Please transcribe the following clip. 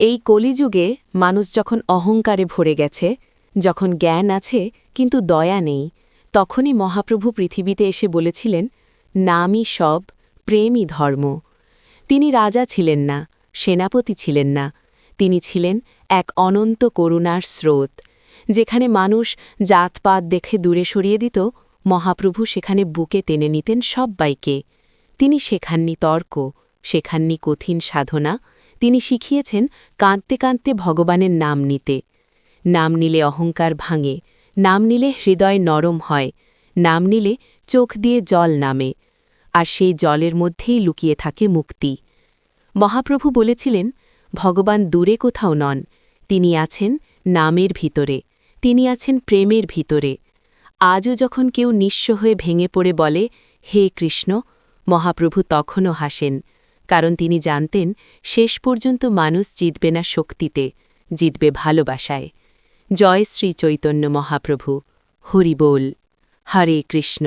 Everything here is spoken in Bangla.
এই কলিযুগে মানুষ যখন অহংকারে ভরে গেছে, যখন জ্ঞান আছে কিন্তু দয়া নেই, তখনই মহাপ্রভু পৃথিবীতে এসে বলেছিলেন, নামই সব, প্রেমই ধর্ম। তিনি রাজা ছিলেন না, সেনাপতি ছিলেন না, তিনি ছিলেন এক অনন্ত করুণার স্রোত। যেখানে মানুষ জাতপাত দেখে দূরে সরিয়ে দিত, মহাপ্রভু সেখানে বুকে টেনে নিতেন সব্বাইকে। তিনি শেখাননি তর্ক, শেখাননি কঠিন সাধনা, তিনি শিখিয়েছেন কাঁদতে কাঁদতে ভগবানের নাম নিতে। নাম নিলে অহংকার ভাঙে, নাম নিলে হৃদয় নরম হয়, নাম নিলে চোখ দিয়ে জল নামে, আর সেই জলের মধ্যেই লুকিয়ে থাকে মুক্তি। মহাপ্রভু বলেছিলেন, ভগবান দূরে কোথাও নন, তিনি আছেন নামের ভিতরে, তিনি আছেন প্রেমের ভিতরে। আজও যখন কেউ নিঃস্ব হয়ে ভেঙে পড়ে বলে, হে কৃষ্ণ, মহাপ্রভু তখনও হাসেন, কারণ তিনি জানতেন শেষ পর্যন্ত মানুষ জিতবে না শক্তিতে, জিতবে ভালোবাসায়। জয় শ্রী চৈতন্য মহাপ্রভু। হরি বল। হরে কৃষ্ণ।